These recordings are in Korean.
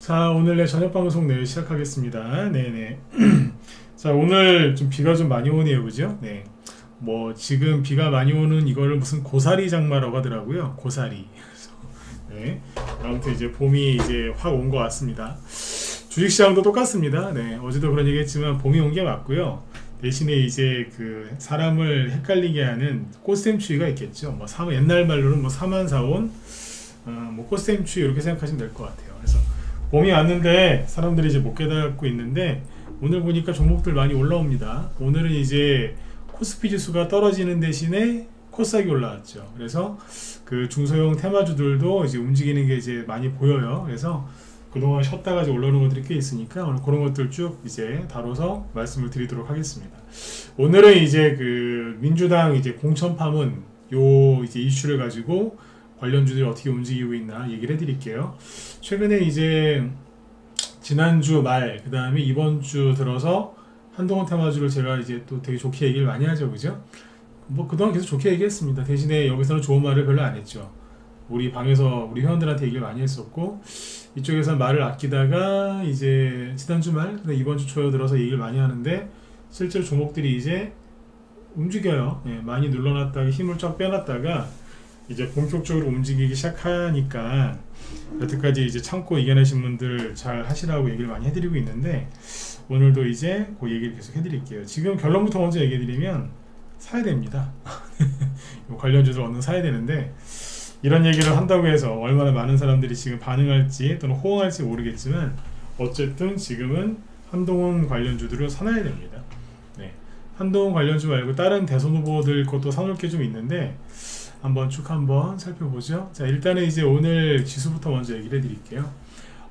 자, 오늘 저녁 방송 시작하겠습니다. 네네. 자, 오늘 좀 비가 좀 많이 오네요. 그죠? 네. 뭐, 지금 비가 많이 오는 이거를 무슨 고사리 장마라고 하더라고요. 고사리. 네. 아무튼 이제 봄이 이제 확 온 것 같습니다. 주식시장도 똑같습니다. 네. 어제도 그런 얘기 했지만 봄이 온 게 맞고요. 대신에 이제 그 사람을 헷갈리게 하는 꽃샘추위가 있겠죠. 뭐, 옛날 말로는 뭐 사만사온, 뭐 꽃샘추위 이렇게 생각하시면 될 것 같아요. 그래서 봄이 왔는데 사람들이 이제 못 깨닫고 있는데 오늘 보니까 종목들 많이 올라옵니다. 오늘은 이제 코스피 지수가 떨어지는 대신에 코스닥이 올라왔죠. 그래서 그 중소형 테마주들도 이제 움직이는 게 이제 많이 보여요. 그래서 그동안 쉬었다가 이제 올라오는 것들이 꽤 있으니까 오늘 그런 것들 쭉 이제 다뤄서 말씀을 드리도록 하겠습니다. 오늘은 이제 그 민주당 이제 공천 파문 요 이제 이슈를 가지고 관련주들이 어떻게 움직이고 있나 얘기를 해드릴게요. 최근에 이제 지난주 말, 그 다음에 이번 주 들어서 한동훈 테마주를 제가 이제 또 되게 좋게 얘기를 많이 하죠, 그죠? 뭐 그동안 계속 좋게 얘기했습니다. 대신에 여기서는 좋은 말을 별로 안 했죠. 우리 방에서 우리 회원들한테 얘기를 많이 했었고, 이쪽에서 말을 아끼다가 이제 지난주 말, 이번 주 초에 들어서 얘기를 많이 하는데 실제로 종목들이 이제 움직여요. 예, 많이 눌러놨다가 힘을 쫙 빼놨다가 이제 본격적으로 움직이기 시작하니까 여태까지 이제 참고 이겨내신 분들 잘 하시라고 얘기를 많이 해드리고 있는데 오늘도 이제 그 얘기를 계속 해드릴게요. 지금 결론부터 먼저 얘기해드리면 사야 됩니다. 관련주들 얻는 사야 되는데 이런 얘기를 한다고 해서 얼마나 많은 사람들이 지금 반응할지 또는 호응할지 모르겠지만 어쨌든 지금은 한동훈 관련주들을 사놔야 됩니다. 네. 한동훈 관련주 말고 다른 대선 후보들 것도 사놓을 게 좀 있는데 한번 쭉 한번 살펴보죠. 자, 일단은 이제 오늘 지수부터 먼저 얘기를 해드릴게요.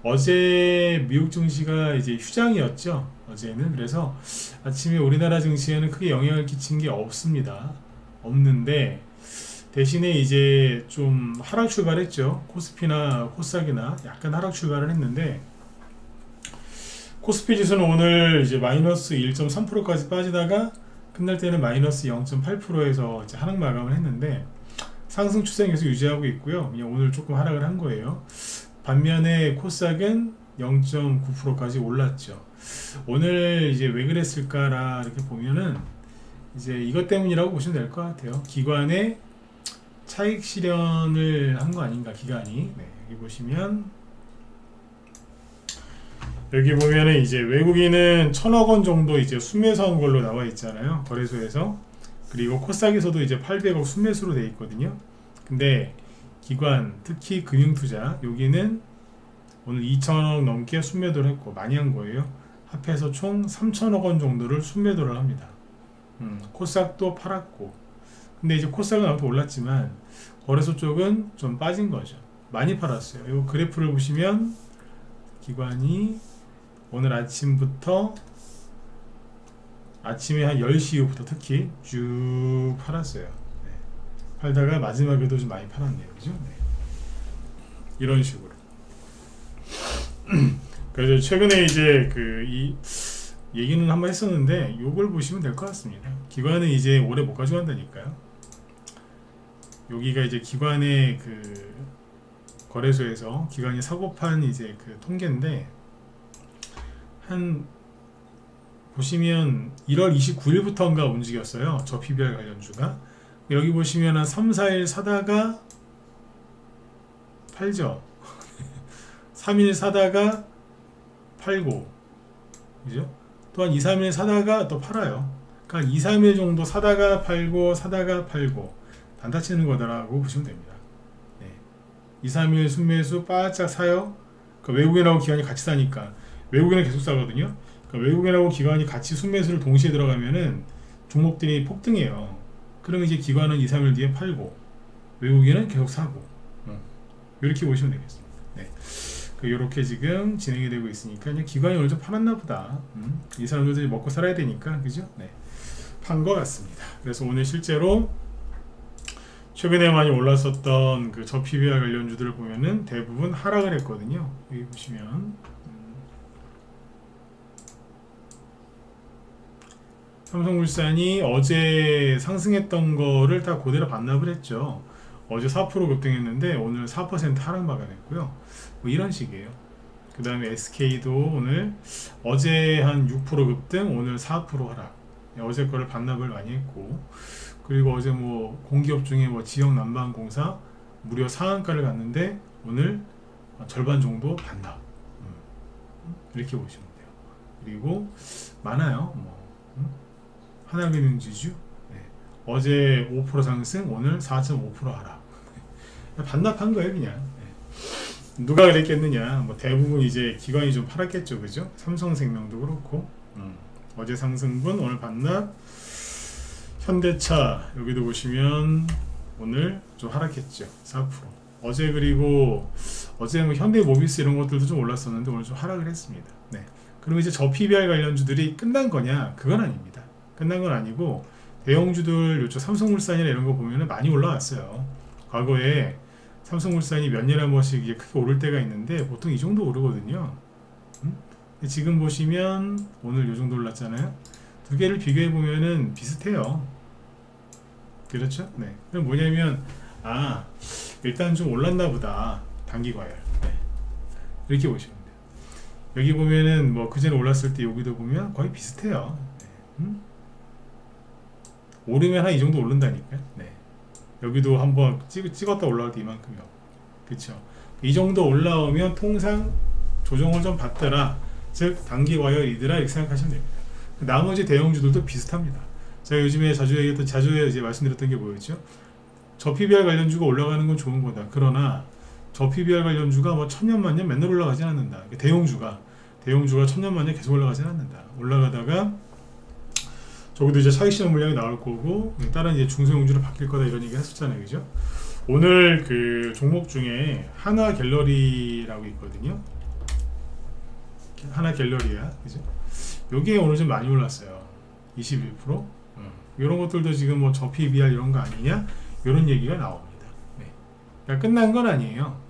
어제 미국 증시가 이제 휴장이었죠. 어제는. 그래서 아침에 우리나라 증시에는 크게 영향을 끼친 게 없습니다. 없는데 대신에 이제 좀 하락 출발했죠. 코스피나 코스닥이나 약간 하락 출발을 했는데 코스피 지수는 오늘 이제 마이너스 1.3%까지 빠지다가 끝날 때는 마이너스 0.8%에서 이제 하락 마감을 했는데 상승 추세는 계속 유지하고 있고요. 그냥 오늘 조금 하락을 한 거예요. 반면에 코스닥은 0.9%까지 올랐죠. 오늘 이제 왜 그랬을까라 이렇게 보면은 이제 이것 때문이라고 보시면 될 것 같아요. 기관의 차익 실현을 한 거 아닌가, 기관이. 네, 여기 보시면 여기 보면은 이제 외국인은 1,000억 원 정도 이제 순매수한 걸로 나와 있잖아요. 거래소에서. 그리고 코스닥에서도 이제 800억 순매수로 되어 있거든요. 근데 기관, 특히 금융투자, 여기는 오늘 2,000억 넘게 순매도를 했고 많이 한 거예요. 합해서 총 3,000억 원 정도를 순매도를 합니다. 코스닥도 팔았고, 근데 이제 코스닥은 아무튼 올랐지만 거래소 쪽은 좀 빠진 거죠. 많이 팔았어요. 이 그래프를 보시면 기관이 오늘 아침부터 아침에 한 10시 이후부터 특히 쭉 팔았어요. 네. 팔다가 마지막에도 좀 많이 팔았네요. 그죠? 네. 이런 식으로. 그래서 최근에 이제 이 얘기는 한번 했었는데 요걸 보시면 될 것 같습니다. 기관은 이제 오래 못 가져간다니까요. 여기가 이제 기관의 그 거래소에서 기관이 사고판 이제 그 통계인데 한 보시면 1월 29일부터인가 움직였어요. 저 PBR 관련주가. 여기 보시면 한 3, 4일 사다가 팔죠. 3일 사다가 팔고, 그죠? 또한 2, 3일 사다가 또 팔아요. 그러니까 2, 3일 정도 사다가 팔고 사다가 팔고 단타 치는 거다라고 보시면 됩니다. 네. 2, 3일 순매수 바짝 사요. 그러니까 외국인하고 기관이 같이 사니까 외국인은 계속 사거든요. 그러니까 외국인하고 기관이 같이 순매수를 동시에 들어가면은 종목들이 폭등해요. 그러면 이제 기관은 2, 3일 뒤에 팔고 외국인은 계속 사고 이렇게 보시면 되겠습니다. 네. 이렇게 지금 진행이 되고 있으니까 그냥 기관이 오늘 좀 팔았나 보다. 이 사람들이 먹고 살아야 되니까, 그죠? 네. 판 것 같습니다. 그래서 오늘 실제로 최근에 많이 올랐었던 그 저 PBR 관련주들을 보면은 대부분 하락을 했거든요. 여기 보시면 삼성물산이 어제 상승했던 거를 다 그대로 반납을 했죠. 어제 4% 급등했는데 오늘 4% 하락 마감했고요. 뭐 이런 식이에요. 그 다음에 SK도 오늘 어제 한 6% 급등, 오늘 4% 하락. 어제 거를 반납을 많이 했고, 그리고 어제 뭐 공기업 중에 뭐 지역 난방공사 무려 상한가를 갔는데 오늘 절반 정도 반납. 이렇게 보시면 돼요. 그리고 많아요. 뭐 하나금융지주 어제 5% 상승, 오늘 4.5% 하락. 반납한 거예요, 그냥. 누가 그랬겠느냐. 뭐 대부분 이제 기관이 좀 팔았겠죠, 그죠? 삼성생명도 그렇고. 어제 상승분, 오늘 반납. 현대차 여기도 보시면 오늘 좀 하락했죠, 4%. 어제 그리고 어제 뭐 현대모비스 이런 것들도 좀 올랐었는데 오늘 좀 하락을 했습니다. 네. 그럼 이제 저 PBR 관련주들이 끝난 거냐? 그건 아닙니다. 끝난 건 아니고 대형주들 요쪽 삼성물산이나 이런 거 보면은 많이 올라왔어요. 과거에 삼성물산이 몇 년에 한 번씩 이제 크게 오를 때가 있는데 보통 이 정도 오르거든요. 지금 보시면 오늘 요 정도 올랐잖아요. 두 개를 비교해 보면은 비슷해요. 그렇죠? 네. 그럼 뭐냐면 일단 좀 올랐나 보다. 단기 과열. 네. 이렇게 보시면 돼요. 여기 보면은 뭐 그전에 올랐을 때 여기도 보면 거의 비슷해요. 네. 오르면 한 이 정도 오른다니까요. 네. 여기도 한번 찍었다 올라올 때 이만큼이요. 그쵸? 이 정도 올라오면 통상 조정을 좀 받더라. 즉 단기 과열이더라 이렇게 생각하시면 됩니다. 나머지 대형주들도 비슷합니다. 제가 요즘에 자주 이제 말씀드렸던 게 뭐였죠? 저 PBR 관련주가 올라가는 건 좋은 거다. 그러나 저 PBR 관련주가 뭐 천년만년 맨날 올라가지 않는다. 대형주가 천년만년 계속 올라가지 않는다. 올라가다가 저기도 이제 차익실현 물량이 나올 거고 다른 이제 중소형주로 바뀔 거다 이런 얘기 했었잖아요, 그죠? 오늘 그 종목 중에 하나 갤러리라고 있거든요. 하나 갤러리야, 그죠? 여기에 오늘 좀 많이 올랐어요. 21%. 이런 것들도 지금 뭐 저 PBR 이런 거 아니냐? 이런 얘기가 나옵니다. 네. 그러니까 끝난 건 아니에요.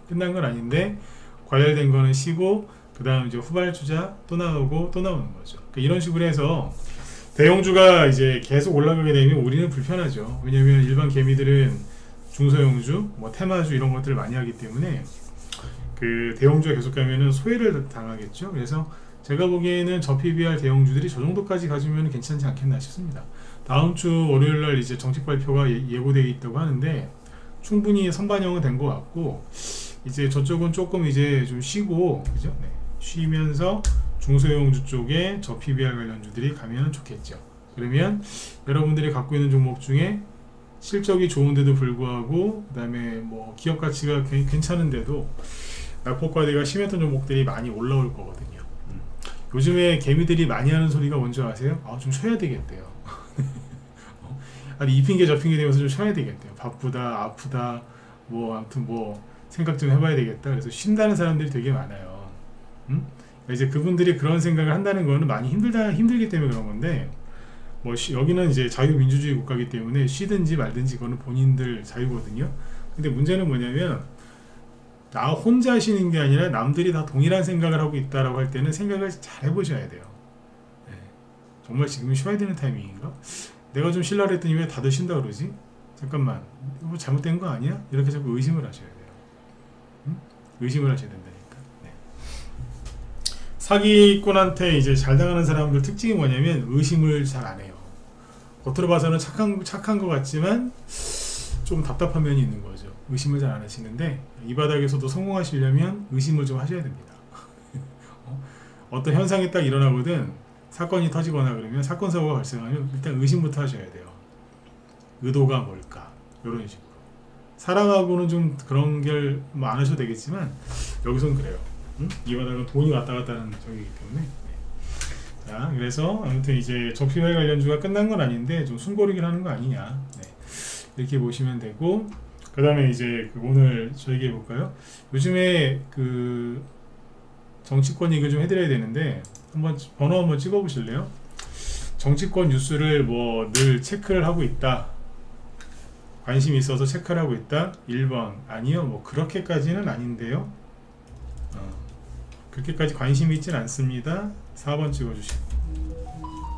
끝난 건 아닌데 과열된 거는 쉬고 그 다음 이제 후발주자 또 나오고 또 나오는 거죠. 그러니까 이런 식으로 해서 대형주가 이제 계속 올라가게 되면 우리는 불편하죠. 왜냐면 일반 개미들은 중소형주, 뭐 테마주 이런 것들을 많이 하기 때문에 그 대형주가 계속 가면은 소외를 당하겠죠. 그래서 제가 보기에는 저 PBR 대형주들이 저 정도까지 가지면 괜찮지 않겠나 싶습니다. 다음 주 월요일날 이제 정책 발표가 예고되어 있다고 하는데 충분히 선반영은 된 것 같고 이제 저쪽은 조금 이제 좀 쉬고 그죠? 네. 쉬면서 중소형주 쪽에 저 PBR 관련주들이 가면 좋겠죠. 그러면 여러분들이 갖고 있는 종목 중에 실적이 좋은데도 불구하고 그 다음에 뭐 기업 가치가 괜찮은데도 낙폭과대가 심했던 종목들이 많이 올라올 거거든요. 요즘에 개미들이 많이 하는 소리가 뭔지 아세요? 좀 쉬어야 되겠대요. 아니 이 핑계 저 핑계 대면서 좀 쉬어야 되겠대요. 바쁘다, 아프다, 뭐 아무튼 뭐 생각 좀 해봐야 되겠다. 그래서 쉰다는 사람들이 되게 많아요. 이제 그분들이 그런 생각을 한다는 거는 많이 힘들기 때문에 그런 건데 뭐 여기는 이제 자유민주주의 국가이기 때문에 쉬든지 말든지 그거는 본인들 자유거든요. 근데 문제는 뭐냐면 나 혼자 쉬는 게 아니라 남들이 다 동일한 생각을 하고 있다라고 할 때는 생각을 잘 해보셔야 돼요. 네. 정말 지금 쉬어야 되는 타이밍인가? 내가 좀 쉬려고 했더니 왜 다들 쉰다 그러지? 잠깐만, 뭐 잘못된 거 아니야? 이렇게 자꾸 의심을 하셔야 돼요. 의심을 하셔야 된다니까. 네. 사기꾼한테 이제 잘 당하는 사람들 특징이 뭐냐면 의심을 잘 안 해요. 겉으로 봐서는 착한 것 같지만 좀 답답한 면이 있는 거죠. 의심을 잘 안 하시는데 이 바닥에서도 성공하시려면 의심을 좀 하셔야 됩니다. 어떤 현상이 딱 일어나거든 사건이 터지거나 그러면 사건 사고가 발생하면 일단 의심부터 하셔야 돼요. 의도가 뭘까? 이런 식으로. 사람하고는 좀 그런 걸 뭐 안 하셔도 되겠지만 여기서는 그래요. 이 바닥은 돈이 왔다 갔다 하는 저기이기 때문에. 네. 자, 그래서 아무튼 이제 저 PBR 관련주가 끝난 건 아닌데 좀 숨고르기를 하는 거 아니냐. 네. 이렇게 보시면 되고 그 다음에 이제 오늘 저 얘기해 볼까요? 요즘에 그 정치권 얘기를 좀 해드려야 되는데 한번 번호 한번 찍어 보실래요? 정치권 뉴스를 뭐 늘 체크를 하고 있다. 관심이 있어서 체크를 하고 있다. 1번 아니요 뭐 그렇게까지는 아닌데요. 그렇게까지 관심이 있진 않습니다. 4번 찍어 주시고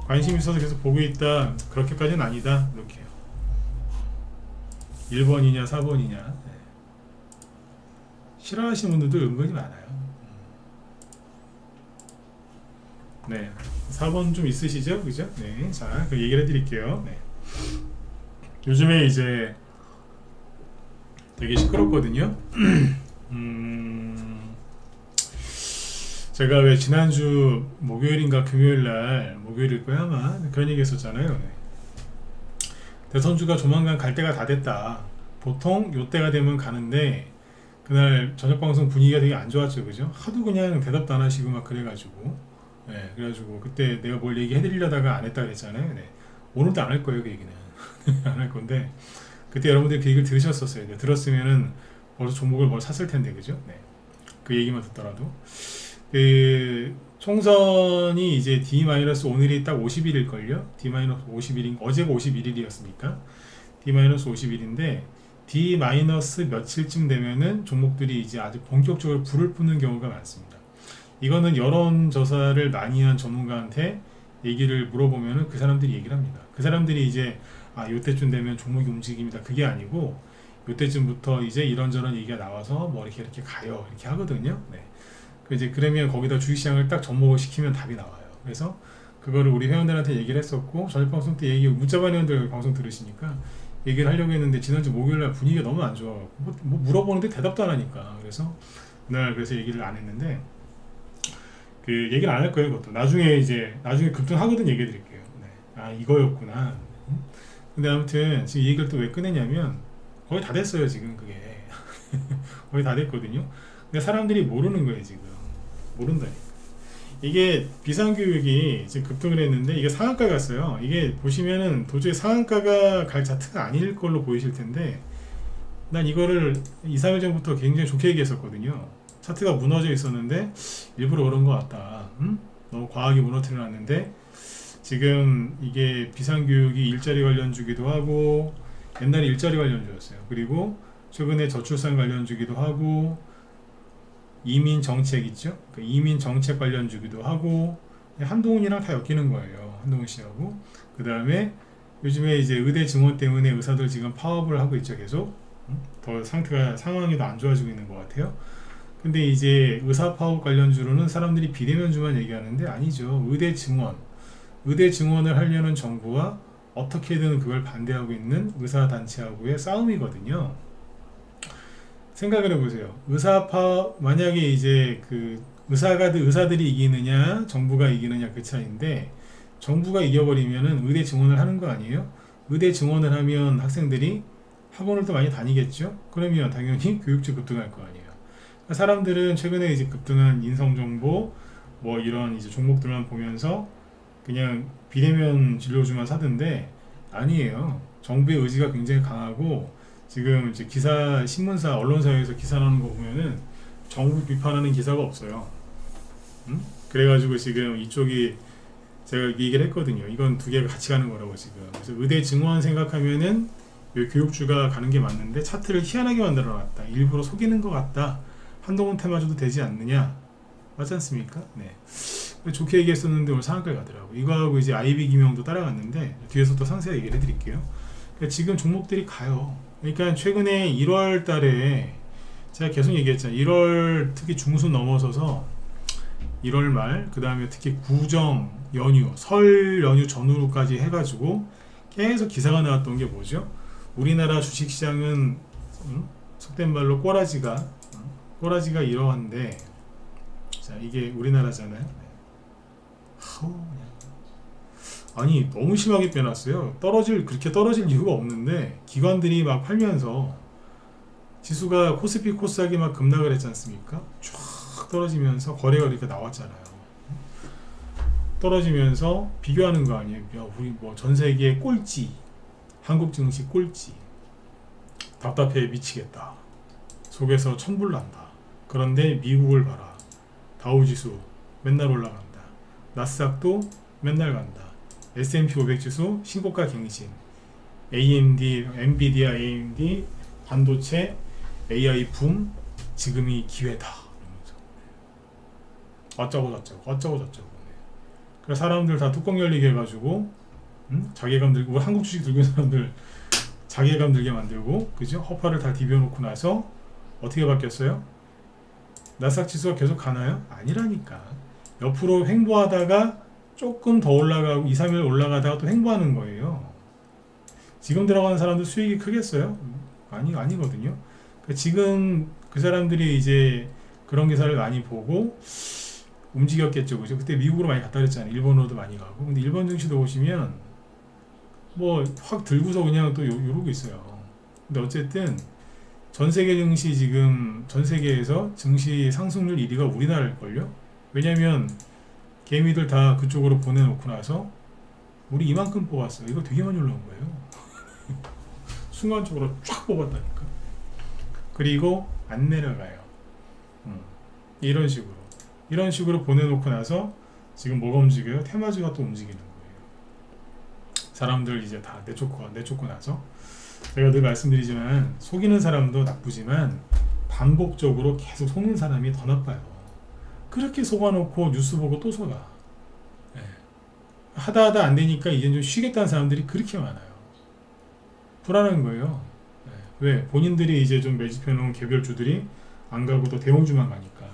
관심 있어서 계속 보고 있다. 그렇게까지는 아니다. 이렇게요. 1번이냐 4번이냐. 네. 싫어하시는 분들도 은근히 많아요. 네, 4번 좀 있으시죠? 그죠? 네, 자, 그 얘기를 해드릴게요. 네. 요즘에 이제 되게 시끄럽거든요. 제가 왜 지난주 목요일인가 금요일날, 목요일일 거야 아마, 그런 얘기 했었잖아요. 네. 대선주가 조만간 갈 때가 다 됐다. 보통 요때가 되면 가는데 그날 저녁방송 분위기가 되게 안 좋았죠, 그죠? 하도 그냥 대답도 안 하시고 막 그래가지고, 네, 그래가지고 그때 내가 뭘 얘기해드리려다가 안 했다 그랬잖아요. 네. 오늘도 안 할 거예요, 그 얘기는. 안 할 건데, 그때 여러분들이 그 얘기를 들으셨었어요. 네, 들었으면은 벌써 종목을 뭘 샀을 텐데, 그죠? 네. 그 얘기만 듣더라도. 그 총선이 이제 D- 오늘이 딱 50일일걸요? D-50일인, 어제가 51일이었으니까 D-50일인데 D- 며칠쯤 되면은 종목들이 이제 아주 본격적으로 불을 뿜는 경우가 많습니다. 이거는 여론조사를 많이 한 전문가한테 얘기를 물어보면은 그 사람들이 얘기를 합니다. 그 사람들이 이제 요때쯤 되면 종목이 움직입니다. 그게 아니고 요때쯤부터 이제 이런저런 얘기가 나와서 뭐 이렇게 가요. 이렇게 하거든요. 네. 이제 그러면 거기다 주식시장을 딱 접목을 시키면 답이 나와요. 그래서 그거를 우리 회원들한테 얘기를 했었고, 저녁 방송 때 문자반 회원들 방송 들으시니까 얘기를 하려고 했는데 지난주 목요일날 분위기가 너무 안 좋아갖고 뭐 물어보는데 대답도 안 하니까, 그래서 그날 그래서 얘기를 안 했는데, 그 얘기를 안 할 거예요. 그것도 나중에 급등하거든 얘기해 드릴게요. 네. 이거였구나. 근데 아무튼 지금 이 얘기를 또 왜 꺼내냐면 거의 다 됐어요 지금. 그게 거의 다 됐거든요. 근데 사람들이 모르는 거예요 지금. 모른다니까. 이게 비상교육이 지금 급등을 했는데 이게 상한가 갔어요. 이게 보시면은 도저히 상한가가 갈 차트가 아닐 걸로 보이실 텐데, 난 이거를 2, 3일 전부터 굉장히 좋게 얘기했었거든요. 차트가 무너져 있었는데 일부러 그런 것 같다. 너무 과하게 무너뜨려 놨는데, 지금 이게 비상교육이 일자리 관련주기도 하고, 옛날에 일자리 관련주였어요. 그리고 최근에 저출산 관련주기도 하고, 이민 정책 있죠? 그 이민 정책 관련주기도 하고, 한동훈이랑 다 엮이는 거예요. 한동훈 씨하고. 그 다음에 요즘에 이제 의대 증원 때문에 의사들 지금 파업을 하고 있죠. 계속. 더 상황이 더 안 좋아지고 있는 것 같아요. 근데 이제 의사 파업 관련주로는 사람들이 비대면주만 얘기하는데 아니죠. 의대 증원을 하려는 정부와 어떻게든 그걸 반대하고 있는 의사단체하고의 싸움이거든요. 생각을 해보세요. 만약에 이제 그 의사들이 이기느냐 정부가 이기느냐 그 차이인데, 정부가 이겨버리면은 의대 증원을 하는 거 아니에요? 의대 증원을 하면 학생들이 학원을 더 많이 다니겠죠? 그러면 당연히 교육주 급등할 거 아니에요. 사람들은 최근에 이제 급등한 인성정보 뭐 이런 이제 종목들만 보면서 그냥 비대면 진료주만 사던데, 아니에요. 정부의 의지가 굉장히 강하고, 지금 이제 신문사, 언론사에서 기사 나오는 거 보면은 정부 비판하는 기사가 없어요. 그래가지고 지금 이쪽이 제가 얘기를 했거든요. 이건 두 개가 같이 가는 거라고 지금. 그래서 의대 증원 생각하면은 교육주가 가는 게 맞는데 차트를 희한하게 만들어 놨다. 일부러 속이는 것 같다. 한동훈 테마주도 되지 않느냐. 맞지 않습니까? 네. 좋게 얘기했었는데 오늘 상한가에 가더라고. 이거하고 이제 아이비 김영도 따라갔는데 뒤에서 또 상세하게 얘기를 해드릴게요. 그러니까 지금 종목들이 가요. 그러니까 최근에 1월 달에 제가 계속 얘기했잖아요. 1월 특히 중순 넘어서서 1월 말, 그 다음에 특히 구정 연휴, 설 연휴 전후로까지 해가지고 계속 기사가 나왔던 게 뭐죠? 우리나라 주식시장은 속된 말로 꼬라지가 이러한데, 자, 이게 우리나라잖아요. 아니 너무 심하게 빼놨어요. 그렇게 떨어질 이유가 없는데 기관들이 막 팔면서 지수가 코스피 코스닥이 막 급락을 했지 않습니까? 쫙 떨어지면서 거래가 이렇게 나왔잖아요. 떨어지면서 비교하는 거 아니에요. 야, 우리 뭐 전세계 꼴찌, 한국 증시 꼴찌, 답답해 미치겠다, 속에서 천불난다. 그런데 미국을 봐라. 다우지수 맨날 올라간다. 나스닥도 맨날 간다. S&P 500 지수 신고가 갱신. 엔비디아 AMD 반도체 AI 붐, 지금이 기회다. 어쩌고. 그래서 사람들 다 뚜껑 열리게 해가지고 자괴감 들고, 한국 주식 들고 있는 사람들 자괴감 들게 만들고, 그죠? 허파를 다 디벼놓고 나서 어떻게 바뀌었어요? 나스닥 지수가 계속 가나요? 아니라니까. 옆으로 횡보하다가 조금 더 올라가고 2, 3일 올라가다가 또 횡보하는 거예요. 지금 들어가는 사람들 수익이 크겠어요? 아니거든요. 그러니까 지금 그 사람들이 이제 그런 기사를 많이 보고 움직였겠죠. 그죠? 그때 미국으로 많이 갔다 그랬잖아요. 일본으로도 많이 가고. 근데 일본 증시도 보시면 뭐 확 들고서 그냥 또 요러고 있어요. 근데 어쨌든 전 세계 증시 지금 전 세계에서 증시 상승률 1위가 우리나라일걸요? 왜냐면 개미들 다 그쪽으로 보내놓고 나서 우리 이만큼 뽑았어요. 이거 되게 많이 올라온 거예요. 순간적으로 쫙 뽑았다니까. 그리고 안 내려가요. 이런 식으로 보내놓고 나서 지금 뭐가 움직여요? 테마주가 또 움직이는 거예요. 사람들 이제 다 내쫓고 나서 제가 늘 말씀드리지만 속이는 사람도 나쁘지만 반복적으로 계속 속는 사람이 더 나빠요. 그렇게 속아놓고 뉴스 보고 또 속아. 네. 하다 안 되니까 이제 좀 쉬겠다는 사람들이 그렇게 많아요. 불안한 거예요. 네. 왜? 본인들이 이제 좀 매집해놓은 개별주들이 안 가고 또 대형주만 가니까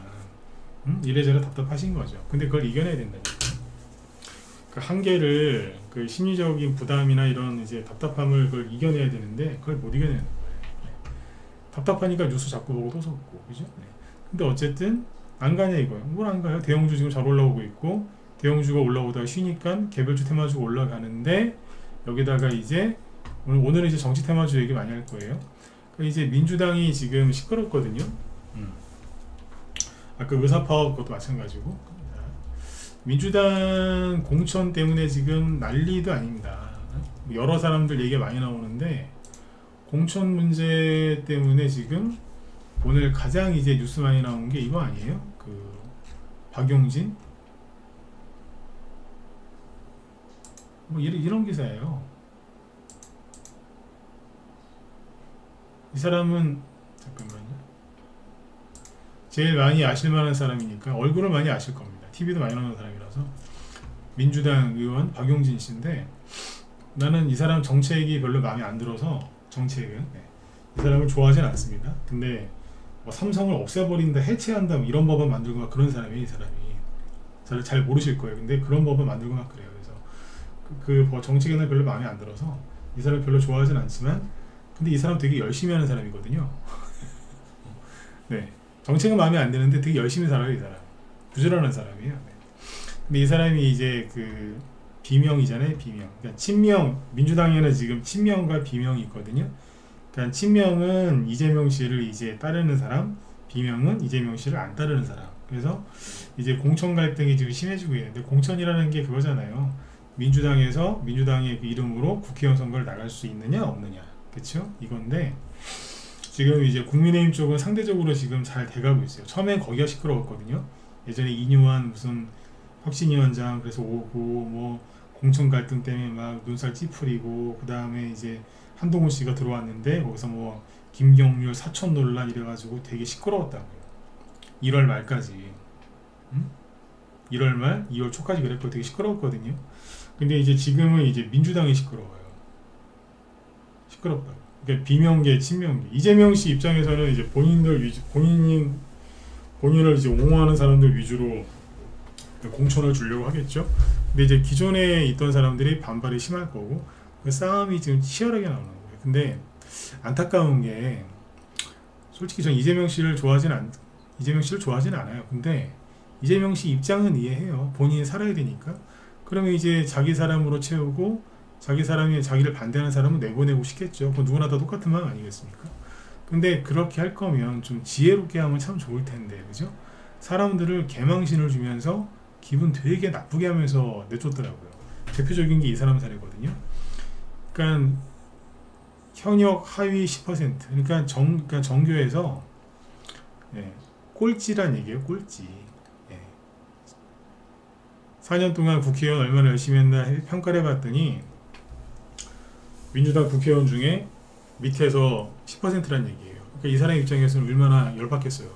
이래저래 답답하신 거죠. 근데 그걸 이겨내야 된다니까. 그 한계를 그 심리적인 부담이나 이런 이제 답답함을 그걸 이겨내야 되는데 그걸 못 이겨내는 거예요. 네. 답답하니까 뉴스 자꾸 보고 또 속고, 그죠? 네. 근데 어쨌든 안 가냐 이거예요. 뭘 안 가요? 대형주 지금 잘 올라오고 있고 대형주가 올라오다가 쉬니까 개별주 테마주가 올라가는데 여기다가 이제 오늘은 이제 정치 테마주 얘기 많이 할 거예요. 그러니까 이제 민주당이 지금 시끄럽거든요. 아까 의사파업 그것도 마찬가지고 민주당 공천 때문에 지금 난리도 아닙니다. 여러 사람들 얘기가 많이 나오는데 공천 문제 때문에 지금 오늘 가장 이제 뉴스 많이 나온 게 이거 아니에요? 그 박용진 뭐 이런 기사예요. 이 사람은 잠깐만요. 제일 많이 아실 만한 사람이니까 얼굴을 많이 아실 겁니다. TV도 많이 나오는 사람이라서 민주당 의원 박용진 씨인데 나는 이 사람 정책이 별로 마음에 안 들어서 정책은 이 사람을 좋아하진 않습니다. 근데 뭐 삼성을 없애버린다, 해체한다 뭐 이런 법안 만들고 막 그런 사람이 이 사람이 저를 잘 모르실 거예요. 근데 그런 법안 만들고 막 그래요. 그래서 그 정책에는 별로 마음에 안 들어서 이 사람 별로 좋아하진 않지만 근데 이 사람 되게 열심히 하는 사람이거든요. 네. 정책은 마음에 안 드는데 되게 열심히 살아요. 이 사람 부지런한 사람이에요. 네. 근데 이 사람이 이제 그 비명이잖아요. 비명. 그러니까 친명, 민주당에는 지금 친명과 비명이 있거든요. 그러니까 친명은 이재명 씨를 이제 따르는 사람, 비명은 이재명 씨를 안 따르는 사람. 그래서 이제 공천 갈등이 지금 심해지고 있는데 공천이라는 게 그거잖아요. 민주당에서 민주당의 그 이름으로 국회의원 선거를 나갈 수 있느냐 없느냐. 그렇죠? 이건데 지금 이제 국민의힘 쪽은 상대적으로 지금 잘 돼가고 있어요. 처음엔 거기가 시끄러웠거든요. 예전에 이뉴한 무슨 혁신위원장 그래서 오고 뭐 공천 갈등 때문에 막 눈살 찌푸리고 그 다음에 이제 한동훈 씨가 들어왔는데 거기서 뭐 김경률 사천 논란 이래가지고 되게 시끄러웠다고요. 1월 말까지 1월 말 2월 초까지 그랬고 되게 시끄러웠거든요. 근데 이제 지금은 이제 민주당이 시끄러워요. 시끄럽다고. 그러니까 비명계, 친명계. 이재명 씨 입장에서는 이제 본인을 이제 옹호하는 사람들 위주로 공천을 주려고 하겠죠. 근데 이제 기존에 있던 사람들이 반발이 심할 거고 그 싸움이 지금 치열하게 나오는 거예요. 근데 안타까운 게 솔직히 전 이재명 씨를 좋아하진 않아요. 근데 이재명 씨 입장은 이해해요. 본인이 살아야 되니까. 그러면 이제 자기 사람으로 채우고 자기 사람이 자기를 반대하는 사람은 내보내고 싶겠죠. 그건 누구나 다 똑같은 마음 아니겠습니까? 근데 그렇게 할 거면 좀 지혜롭게 하면 참 좋을 텐데, 그죠? 사람들을 개망신을 주면서 기분 되게 나쁘게 하면서 내쫓더라고요. 대표적인 게 이 사람 사례거든요. 그러니까 현역 하위 10%, 그러니까 정교에서 꼴찌란 얘기예요. 꼴찌. 4년 동안 국회의원 얼마나 열심히 했나 평가를 해봤더니 민주당 국회의원 중에 밑에서 10%란 얘기예요. 그러니까 이 사람 입장에서는 얼마나 열받겠어요.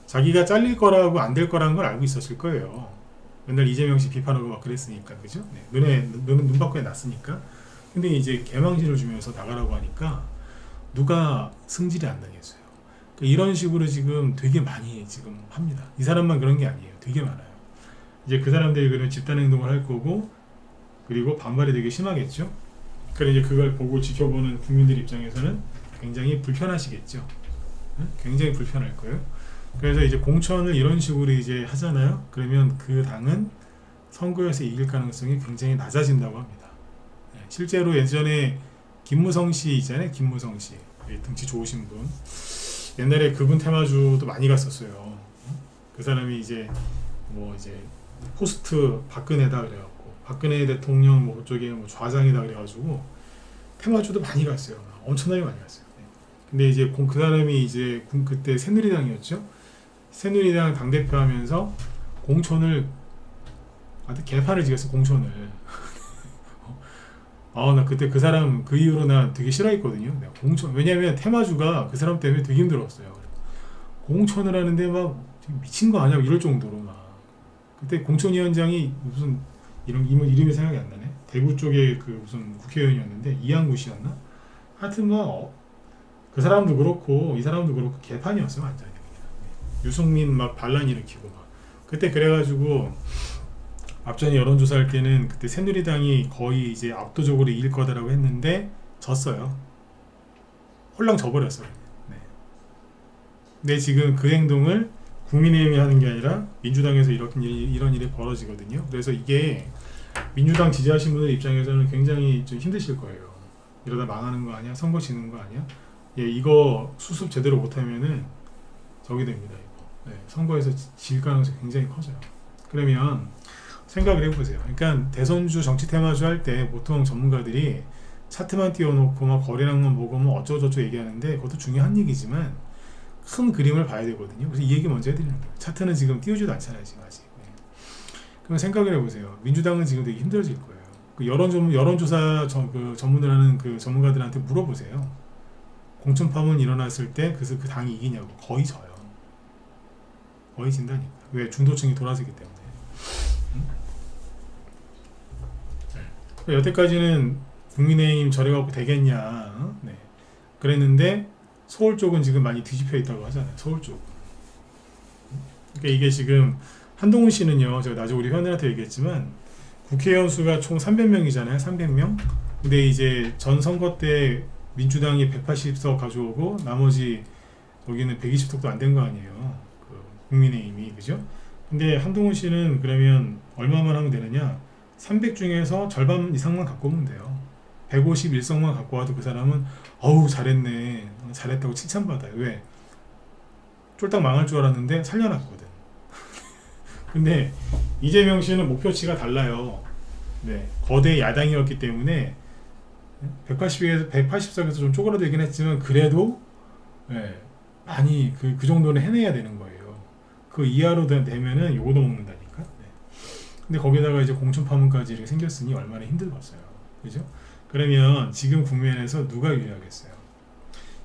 자기가 잘릴 거라고 안 될 거라는 걸 알고 있었을 거예요. 맨날 이재명 씨 비판하고 막 그랬으니까, 그죠? 눈 밖에 났으니까. 근데 이제 개망신을 주면서 나가라고 하니까 누가 승질이 안 나겠어요. 그러니까 이런 식으로 지금 되게 많이 지금 합니다. 이 사람만 그런 게 아니에요. 되게 많아요. 이제 그 사람들이 그런 집단 행동을 할 거고, 그리고 반발이 되게 심하겠죠. 그래 이제 그걸 보고 지켜보는 국민들 입장에서는 굉장히 불편하시겠죠. 응? 굉장히 불편할 거예요. 그래서 이제 공천을 이런 식으로 이제 하잖아요. 그러면 그 당은 선거에서 이길 가능성이 굉장히 낮아진다고 합니다. 네, 실제로 예전에 김무성 씨 있잖아요. 김무성 씨, 등치 좋으신 분. 옛날에 그분 테마주도 많이 갔었어요. 그 사람이 이제 뭐 이제 포스트 박근혜다 그래갖고 박근혜 대통령 뭐 그쪽에 뭐 좌장이다 그래가지고 테마주도 많이 갔어요. 엄청나게 많이 갔어요. 네. 근데 이제 그 사람이 이제 그때 새누리당이었죠. 새누리당 당대표 하면서 공천을 아주 개판을 지었어. 공천을. 나 그때 그 사람 그 이후로 나 되게 싫어했거든요. 공천, 왜냐면 테마주가 그 사람 때문에 되게 힘들었어요. 공천을 하는데 막 미친 거 아니야 이럴 정도로 막. 그때 공천위원장이 무슨 이름이 생각이 안 나네. 대구 쪽에 그 무슨 국회의원이었는데 이양구 씨였나? 하여튼 뭐 그 사람도 그렇고 이 사람도 그렇고 개판이었어요 완전히. 유승민 막 반란 일으키고 막. 그때 그래가지고 앞전에 여론조사할 때는 그때 새누리당이 거의 이제 압도적으로 이길 거다라고 했는데 졌어요. 홀랑 져버렸어요. 네. 근데 지금 그 행동을 국민의힘이 하는 게 아니라 민주당에서 이런 일이 벌어지거든요. 그래서 이게 민주당 지지하신 분들 입장에서는 굉장히 좀 힘드실 거예요. 이러다 망하는 거 아니야? 선거 지는 거 아니야? 예, 이거 수습 제대로 못하면은 저기 됩니다. 이거. 네, 선거에서 질 가능성이 굉장히 커져요. 그러면 생각을 해보세요. 그러니까 대선주 정치 테마주 할 때 보통 전문가들이 차트만 띄워놓고 막 거래량만 보고 뭐 어쩌고저쩌고 얘기하는데 그것도 중요한 얘기지만 큰 그림을 봐야 되거든요. 그래서 이 얘기 먼저 해드리는 거예요. 차트는 지금 띄우지도 않잖아요. 지금 아직. 네. 그럼 생각을 해보세요. 민주당은 지금 되게 힘들어질 거예요. 그 여론조사 그 전문을 하는 그 전문가들한테 물어보세요. 공천 파문 일어났을 때 그 당이 이기냐고. 거의 져요. 거의 진다니까. 왜? 중도층이 돌아서기 때문에. 여태까지는 국민의힘 저래갖고 되겠냐. 네. 그랬는데 서울 쪽은 지금 많이 뒤집혀 있다고 하잖아요. 서울 쪽. 그러니까 이게 지금 한동훈 씨는요. 제가 나중에 우리 회원들한테 얘기했지만 국회의원 수가 총 300명이잖아요. 300명. 근데 이제 전 선거 때 민주당이 180석 가져오고 나머지 여기는 120석도 안 된 거 아니에요. 그 국민의힘이. 그죠? 근데 한동훈 씨는 그러면 얼마만 하면 되느냐? 300 중에서 절반 이상만 갖고 오면 돼요. 151석만 갖고 와도 그 사람은 어우 잘했네, 잘했다고 칭찬받아요. 왜? 쫄딱 망할 줄 알았는데 살려놨거든. 근데 이재명 씨는 목표치가 달라요. 네, 거대 야당이었기 때문에 180석에서 180석에서 좀 쪼그라들긴 했지만 그래도 네, 많이 그 정도는 해내야 되는 거예요. 그 이하로 되면은 요거도 먹는다니까. 네. 근데 거기다가 이제 공천 파문까지 이렇게 생겼으니 얼마나 힘들었어요. 그죠? 그러면 지금 국면에서 누가 유리하겠어요?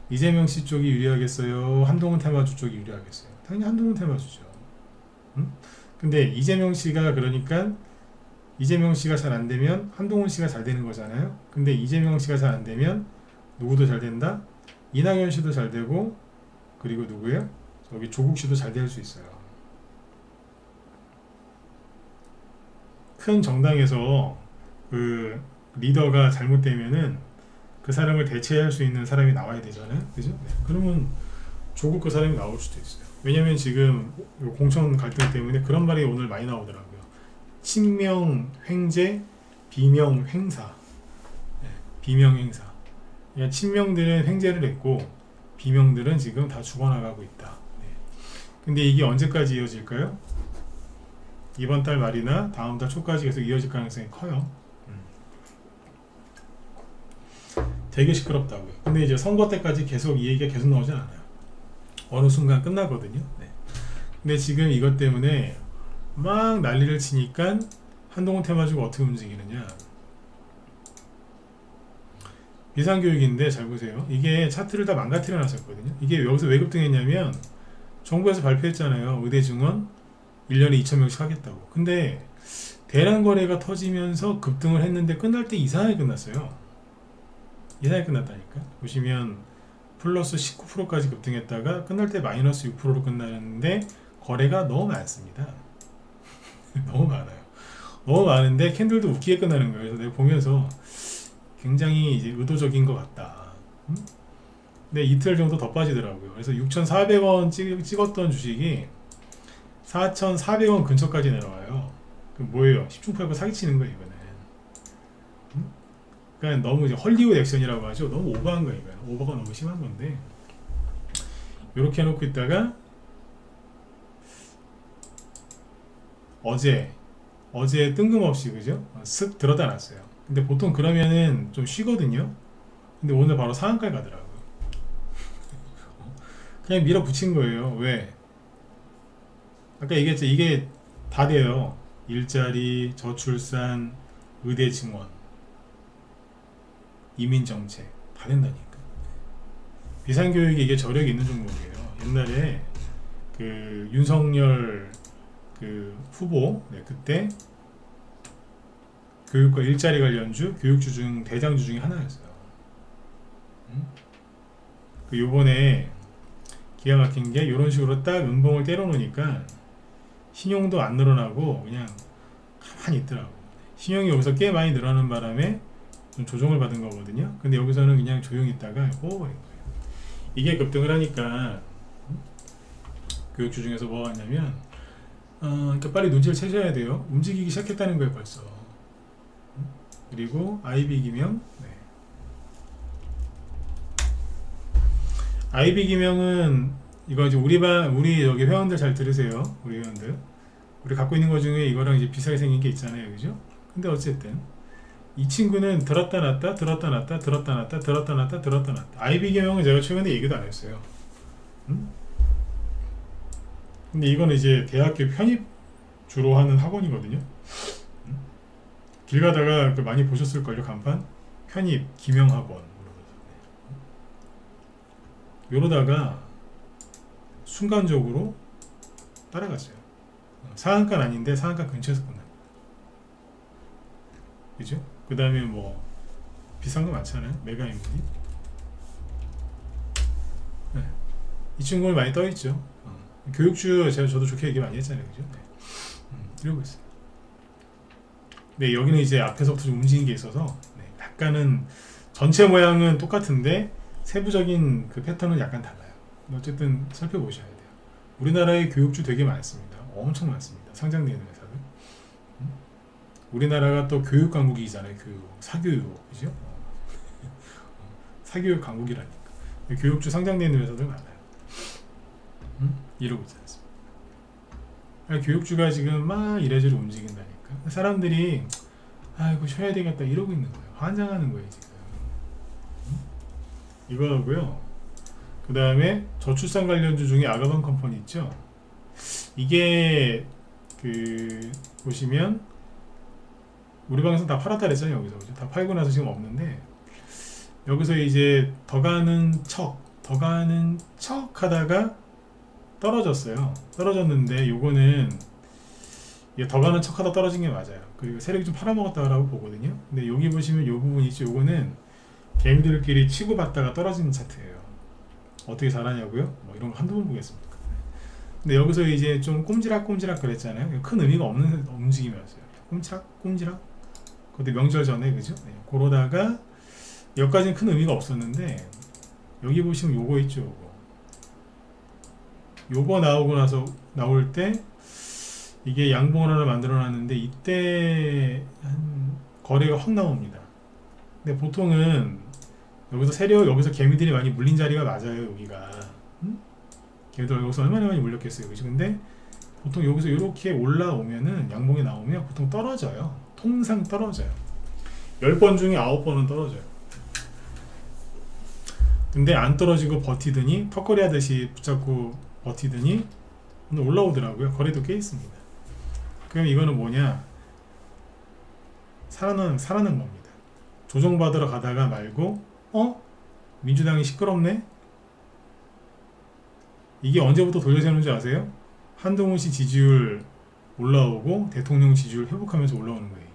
이재명 씨 쪽이 유리하겠어요? 한동훈 테마주 쪽이 유리하겠어요? 당연히 한동훈 테마주죠. 응? 근데 이재명 씨가 그러니까 이재명 씨가 잘 안 되면 한동훈 씨가 잘 되는 거잖아요. 근데 이재명 씨가 잘 안 되면 누구도 잘 된다? 이낙연 씨도 잘 되고 그리고 누구예요? 저기 조국 씨도 잘 될 수 있어요. 큰 정당에서 그 리더가 잘못되면은 그 사람을 대체할 수 있는 사람이 나와야 되잖아요. 그죠? 네. 그러면 조국 그 사람이 나올 수도 있어요. 왜냐면 지금 공천 갈등 때문에 그런 말이 오늘 많이 나오더라고요. 친명 횡재, 비명 횡사. 네. 비명 횡사. 그러니까 친명들은 횡재를 했고 비명들은 지금 다 죽어나가고 있다. 네. 근데 이게 언제까지 이어질까요? 이번 달 말이나 다음 달 초까지 계속 이어질 가능성이 커요. 되게 시끄럽다고요. 근데 이제 선거 때까지 계속 이 얘기가 계속 나오진 않아요. 어느 순간 끝나거든요. 네. 근데 지금 이것 때문에 막 난리를 치니까 한동훈 테마주가 어떻게 움직이느냐. 비상교육인데 잘 보세요. 이게 차트를 다 망가뜨려 놨었거든요. 이게 여기서 왜 급등했냐면 정부에서 발표했잖아요. 의대 증원 1년에 2,000명씩 하겠다고. 근데 대량 거래가 터지면서 급등을 했는데 끝날 때 이상하게 끝났어요. 이상하게 끝났다니까. 보시면 플러스 19%까지 급등했다가 끝날 때 마이너스 6%로 끝나는데 거래가 너무 많습니다. 너무 많아요. 너무 많은데 캔들도 웃기게 끝나는 거예요. 그래서 내가 보면서 굉장히 이제 의도적인 것 같다. 근데 이틀 정도 더 빠지더라고요. 그래서 6,400원 찍었던 주식이 4,400원 근처까지 내려와요. 그 뭐예요? 10중 8구 사기치는 거예요, 이거는. 그러니까 너무 이제 헐리우드 액션이라고 하죠. 너무 오버한 거예요, 이거는. 오버가 너무 심한 건데. 이렇게 해놓고 있다가 어제 뜬금없이 그죠? 쓱 들었다 놨어요. 근데 보통 그러면은 좀 쉬거든요. 근데 오늘 바로 상한가에 가더라고요. 그냥 밀어붙인 거예요. 왜? 아까 얘기했죠. 이게 다 돼요. 일자리, 저출산, 의대 증원, 이민정책 다 된다니까. 비상교육이 이게 저력이 있는 종목이에요. 옛날에 그 윤석열 그 후보, 네, 그때 교육과 일자리 관련주, 교육주 중 대장주 중에 하나였어요. 그 요번에 기가 막힌 게 이런 식으로 딱 은봉을 때려 놓으니까 신용도 안 늘어나고 그냥 가만히 있더라고. 신용이 여기서 꽤 많이 늘어나는 바람에 좀 조정을 받은 거거든요. 근데 여기서는 그냥 조용히 있다가 뽑아버린 거예요. 이게 급등을 하니까 교육주 중에서 뭐가 왔냐면 그러니까 빨리 눈치를 채셔야 돼요. 움직이기 시작했다는 거예요, 벌써. 그리고 IB 기명, 네. IB 기명은 이거 이제 우리 여기 회원들 잘 들으세요. 우리 회원들. 우리 갖고 있는 것 중에 이거랑 이제 비슷하게 생긴 게 있잖아요, 그죠? 근데 어쨌든 이 친구는 들었다 놨다, 들었다 놨다, 들었다 놨다, 들었다 놨다, 들었다 놨다. IB 기명은 제가 최근에 얘기도 안 했어요. 근데 이거는 이제 대학교 편입 주로 하는 학원이거든요. 길 가다가 많이 보셨을걸요, 간판? 편입 기명학원. 이러다가 순간적으로 따라갔어요. 상한가는 아닌데 상한가 근처에서 끝납니다. 그죠? 그 다음에 뭐 비싼 거 많잖아요. 메가인물이. 네. 이 친구는 많이 떠있죠. 교육주 저도 좋게 얘기 많이 했잖아요, 그죠? 네. 이러고 있어요. 네, 여기는 이제 앞에서부터 좀 움직이는 게 있어서 네, 약간은 전체 모양은 똑같은데 세부적인 그 패턴은 약간 달라요. 어쨌든 살펴보셔야 돼요. 우리나라에 교육주 되게 많습니다. 엄청 많습니다. 상장되는 회사들. 우리나라가 또 교육 강국이잖아요. 사교육, 그죠? 사교육 강국이라니까. 교육주 상장되는 회사들 많아요. 이러고 있지 않습니다. 교육주가 지금 막 이래저래 움직인다니까. 사람들이 아이고 쉬어야 되겠다 이러고 있는 거예요. 환장하는 거예요 지금. 이거하고요. 그 다음에 저출산 관련주 중에 아가방 컴퍼니 있죠. 이게 보시면 우리 방에서 다 팔았다 그랬잖아요. 여기서 그죠? 다 팔고 나서 지금 없는데 여기서 이제 더 가는 척 하다가 떨어졌어요. 떨어졌는데 요거는 더 가는 척 하다 떨어진 게 맞아요. 그리고 세력이 좀 팔아먹었다고 보거든요. 근데 여기 보시면 요 부분 있죠. 요거는 개미들끼리 치고받다가 떨어지는 차트예요. 어떻게 잘하냐고요? 뭐 이런 거 한두 번 보겠습니다. 근데 여기서 이제 좀 꼼지락꼼지락 그랬잖아요. 큰 의미가 없는 움직임이었어요. 꼼지락? 그것도 명절 전에, 그죠? 네. 그러다가 여기까지는 큰 의미가 없었는데 여기 보시면 요거 있죠. 요거 나올 때 이게 양봉을 하나 만들어 놨는데 이때 거래가 확 나옵니다. 근데 보통은 여기서 개미들이 많이 물린 자리가 맞아요. 여기가 개미들 여기서 얼마나 많이 물렸겠어요, 그죠? 근데 보통 여기서 이렇게 올라오면은 양봉이 나오면 보통 떨어져요. 통상 떨어져요. 10번 중에 9번은 떨어져요. 근데 안 떨어지고 버티더니 턱걸이 하듯이 붙잡고 버티더니 오늘 올라오더라고요. 거래도 꽤 있습니다. 그럼 이거는 뭐냐? 살아난 겁니다. 조정받으러 가다가 말고 민주당이 시끄럽네? 이게 언제부터 돌려세우는 줄 아세요? 한동훈 씨 지지율 올라오고 대통령 지지율 회복하면서 올라오는 거예요. 이게.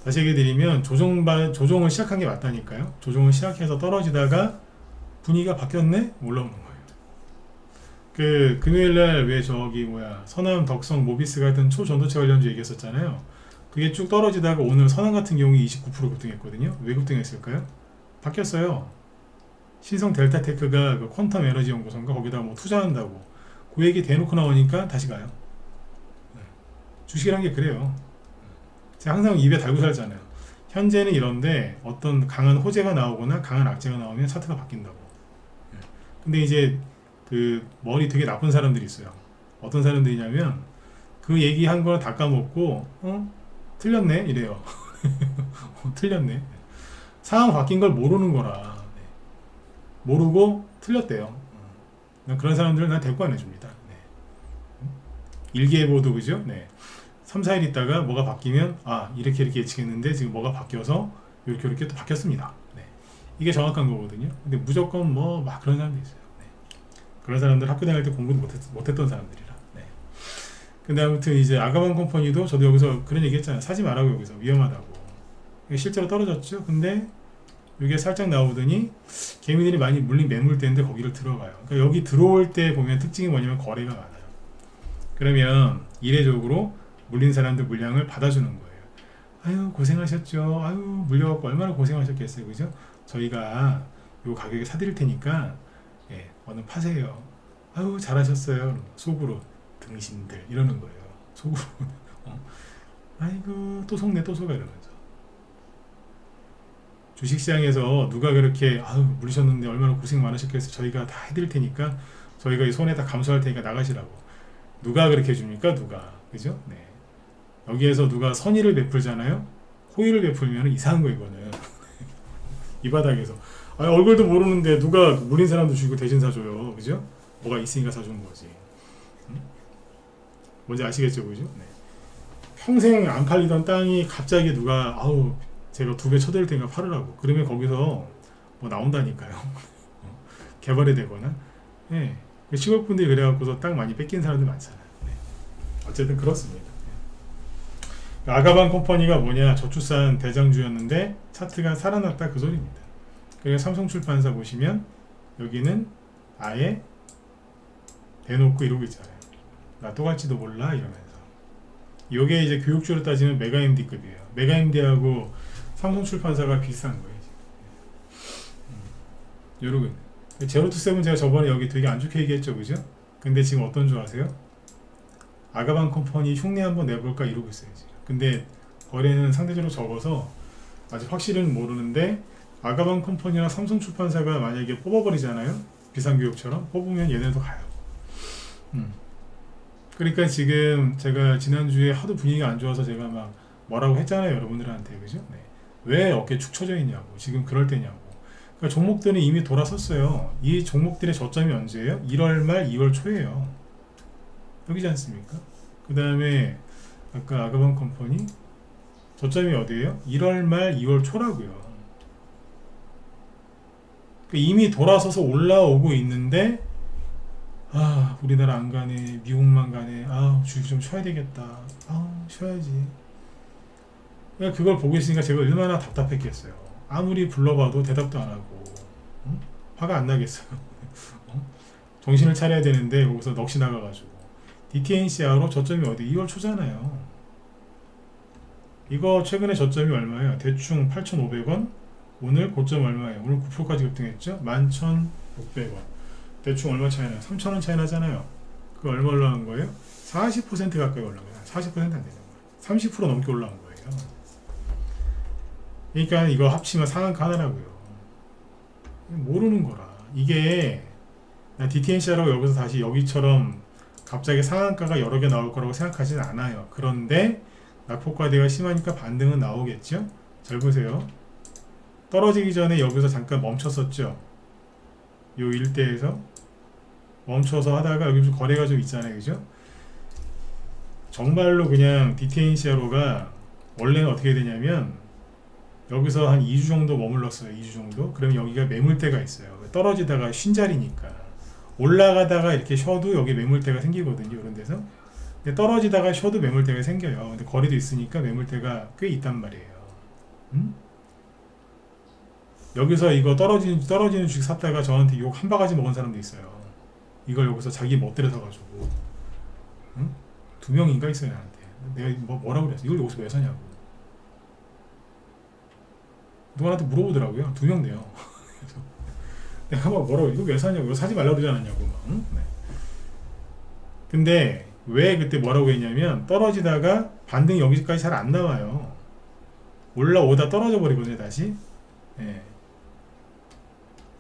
다시 얘기 드리면 조정을 시작한 게 맞다니까요. 조정을 시작해서 떨어지다가 분위기가 바뀌었네? 올라오는 거예요. 그 금요일날 왜 저기 뭐야 서남 덕성 모비스 같은 초전도체 관련주 얘기했었잖아요. 그게 쭉 떨어지다가 오늘 선왕 같은 경우에 29% 급등했거든요. 왜 급등했을까요? 바뀌었어요. 신성 델타테크가 그 퀀텀 에너지 연구소인가 거기다 뭐 투자한다고 그 얘기 대놓고 나오니까 다시 가요. 주식이란 게 그래요. 제가 항상 입에 달고 살잖아요. 현재는 이런데 어떤 강한 호재가 나오거나 강한 악재가 나오면 차트가 바뀐다고. 근데 이제 그 머리 되게 나쁜 사람들이 있어요. 어떤 사람들이냐면 그 얘기한 거는 다 까먹고 틀렸네 이래요. 틀렸네. 상황 바뀐 걸 모르는 거라. 모르고 틀렸대요. 그런 사람들은 난 대꾸 안 해줍니다. 일기예보도 그죠? 3, 4일 있다가 뭐가 바뀌면 이렇게 예측했는데 지금 뭐가 바뀌어서 이렇게 또 바뀌었습니다. 이게 정확한 거거든요. 근데 무조건 뭐 막 그런 사람도 있어요. 그런 사람들 학교 다닐 때 공부도 못했던 사람들이라. 근데 아무튼 이제 아가방 컴퍼니도 저도 여기서 그런 얘기 했잖아요. 사지 말라고 여기서 위험하다고. 실제로 떨어졌죠. 근데 이게 살짝 나오더니 개미들이 많이 물린 매물대인데 거기를 들어가요. 그러니까 여기 들어올 때 보면 특징이 뭐냐면 거래가 많아요. 그러면 이례적으로 물린 사람들 물량을 받아주는 거예요. 아유 고생하셨죠. 아유 물려갖고 얼마나 고생하셨겠어요. 그죠? 저희가 요 가격에 사드릴 테니까 얼른 파세요. 아유 잘하셨어요. 속으로 등신들 이러는 거예요. 속으로 아이고 또 속네 또 속아 이러면서 주식시장에서 누가 그렇게 물리셨는데 얼마나 고생 많으셨겠어요. 저희가 다 해드릴 테니까 저희가 이 손에 다 감수할 테니까 나가시라고. 누가 그렇게 해줍니까? 누가 그죠? 여기에서 누가 선의를 베풀잖아요. 호의를 베풀면 이상한 거 이거는. 이 바닥에서 얼굴도 모르는데 누가 물린 사람도 주고 대신 사줘요. 그죠? 뭐가 있으니까 사주는 거지. 뭔지 아시겠죠? 그죠? 평생 안 팔리던 땅이 갑자기 누가 제가 2배 쳐드릴 테니까 팔으라고. 그러면 거기서 뭐 나온다니까요. 개발이 되거나. 시골분들이 그래갖고서 땅 많이 뺏긴 사람들 많잖아요. 어쨌든 그렇습니다. 아가방 컴퍼니가 뭐냐, 저출산 대장주였는데 차트가 살아났다 그 소리입니다. 그리고 삼성출판사 보시면 여기는 아예 대놓고 이러고 있잖아요. 나 또 갈지도 몰라 이러면서. 요게 이제 교육주로 따지면 메가MD급이에요. 메가MD하고 삼성출판사가 비슷한 거예요. 이러고 있네. 제로투세븐 제가 저번에 여기 되게 안 좋게 얘기했죠, 그죠? 근데 지금 어떤 줄 아세요? 아가방 컴퍼니 흉내 한번 내볼까 이러고 있어요 지금. 근데 거래는 상대적으로 적어서 아직 확실은 모르는데, 아가방 컴퍼니나 삼성출판사가 만약에 뽑아버리잖아요, 비상교육처럼 뽑으면 얘네도 가요. 그러니까 지금 제가 지난주에 하도 분위기가 안 좋아서 제가 막 뭐라고 했잖아요 여러분들한테, 그죠? 왜 어깨 축 처져 있냐고, 지금 그럴 때냐고. 그러니까 종목들은 이미 돌아섰어요. 이 종목들의 저점이 언제예요? 1월 말 2월 초예요. 여기지 않습니까? 그 다음에 아까 아가방 컴퍼니 저점이 어디예요? 1월 말 2월 초라고요. 그러니까 이미 돌아서서 올라오고 있는데 우리나라 안 가네, 미국만 가네, 주식 좀 쉬어야 되겠다, 쉬어야지. 그러니까 그걸 보고 있으니까 제가 얼마나 답답했겠어요. 아무리 불러봐도 대답도 안 하고, 화가 안 나겠어요. 정신을 차려야 되는데 거기서 넋이 나가가지고. DTNCR로 저점이 어디? 2월 초잖아요. 이거 최근에 저점이 얼마예요? 대충 8,500원. 오늘 고점 얼마예요? 오늘 9%까지 급등했죠? 11,600원. 대충 얼마 차이 나요? 3,000원 차이 나잖아요. 그거 얼마 올라간 거예요? 40% 가까이 올라간 거예요. 40% 안 되는 거예요. 30% 넘게 올라간 거예요. 그러니까 이거 합치면 상한가 하나라고요. 모르는 거라. 이게 DTNC라고 여기서 다시 여기처럼 갑자기 상한가가 여러 개 나올 거라고 생각하지는 않아요. 그런데 낙폭과대가 심하니까 반등은 나오겠죠? 잘 보세요. 떨어지기 전에 여기서 잠깐 멈췄었죠. 요 일대에서 멈춰서 하다가 여기 좀 거래가 좀 있잖아요, 그죠? 정말로 그냥 DTNC로가 원래는 어떻게 되냐면 여기서 한 2주 정도 머물렀어요. 2주 정도. 그러면 여기가 매물대가 있어요. 떨어지다가 쉰 자리니까. 올라가다가 이렇게 쉬어도 여기 매물대가 생기거든요. 이런 데서. 근데 떨어지다가 쉬어도 매물대가 생겨요. 근데 거리도 있으니까 매물대가 꽤 있단 말이에요. 여기서 이거 떨어지는 주식 샀다가 저한테 욕 한 바가지 먹은 사람도 있어요. 이걸 여기서 자기 멋대로 사가지고, 응? 2명인가 있어요 나한테. 내가 뭐라고 그랬어? 이걸 여기서 왜 사냐고. 누구한테 물어보더라고요. 2명 내요. 그래서 내가 막 뭐라고, 이거 왜 사냐고, 이거 사지 말라고 그러지 않았냐고 막. 응? 네. 근데 왜 그때 뭐라고 했냐면, 떨어지다가 반등이 여기까지 잘 안 나와요. 올라오다 떨어져 버리거든요 다시. 네.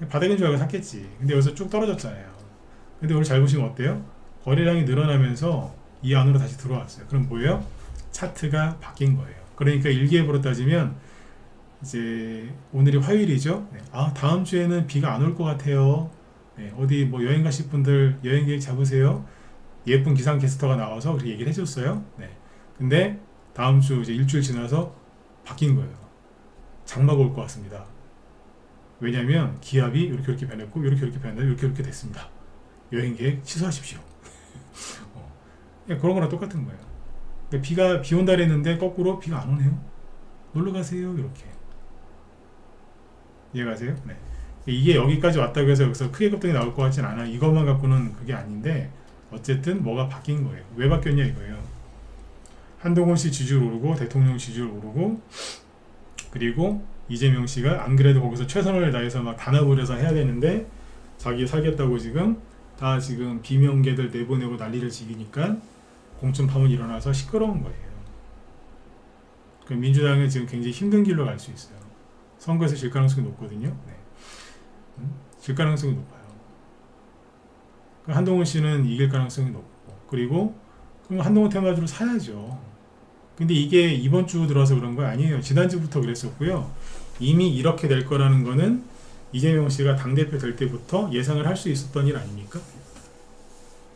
바닥인 줄 알고 샀겠지. 근데 여기서 쭉 떨어졌잖아요. 근데 오늘 잘 보시면 어때요? 거래량이 늘어나면서 이 안으로 다시 들어왔어요. 그럼 뭐예요? 차트가 바뀐 거예요. 그러니까 일기예보로 따지면 이제 오늘이 화요일이죠. 네. 아, 다음 주에는 비가 안 올 것 같아요. 네. 어디 뭐 여행 가실 분들 여행 계획 잡으세요. 예쁜 기상캐스터가 나와서 그렇게 얘기를 해줬어요. 네. 근데 다음 주 이제 일주일 지나서 바뀐 거예요. 장마가 올 것 같습니다. 왜냐면 기압이 이렇게 변했고, 이렇게 변했고, 이렇게 됐습니다. 여행 계획 취소하십시오. 그런 거랑 똑같은 거예요. 그러니까 비 온다 그랬는데 거꾸로 비가 안 오네요. 놀러 가세요. 이렇게. 이해가세요? 네. 이게 여기까지 왔다고 해서 여기서 크게 급등이 나올 것 같진 않아요. 이것만 갖고는 그게 아닌데, 어쨌든 뭐가 바뀐 거예요. 왜 바뀌었냐 이거예요. 한동훈 씨 지지율 오르고, 대통령 지지율 오르고, 그리고 이재명 씨가 안 그래도 거기서 최선을 다해서 막 단합을 해서 해야 되는데, 자기 살겠다고 지금 다 지금 비명계들 내보내고 난리를 지기니까 공천 파문이 일어나서 시끄러운 거예요. 그 민주당은 지금 굉장히 힘든 길로 갈 수 있어요. 선거에서 질 가능성이 높거든요. 네. 질 가능성이 높아요. 한동훈 씨는 이길 가능성이 높고, 그리고 그럼 한동훈 테마주를 사야죠. 근데 이게 이번 주 들어와서 그런 거 아니에요. 지난주부터 그랬었고요. 이미 이렇게 될 거라는 거는 이재명 씨가 당대표 될 때부터 예상을 할 수 있었던 일 아닙니까?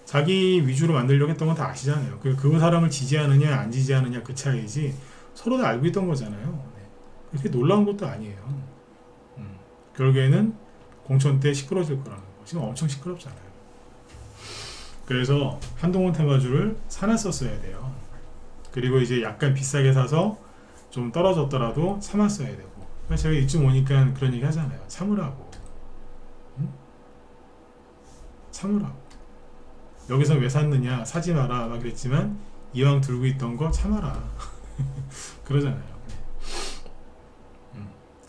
자기 위주로 만들려고 했던 건 다 아시잖아요. 그 사람을 지지하느냐 안 지지하느냐 그 차이지, 서로 다 알고 있던 거잖아요. 네. 그렇게 놀라운 것도 아니에요. 결국에는 공천 때 시끄러질 거라는 거. 지금 엄청 시끄럽잖아요. 그래서 한동훈 테마주를 사놨었어야 돼요. 그리고 이제 약간 비싸게 사서 좀 떨어졌더라도 참았어야 되고. 그래서 제가 이쯤 오니까 그런 얘기 하잖아요. 참으라고. 응? 참으라고. 여기서 왜 샀느냐, 사지 마라 막 그랬지만 이왕 들고 있던 거 참아라. 그러잖아요.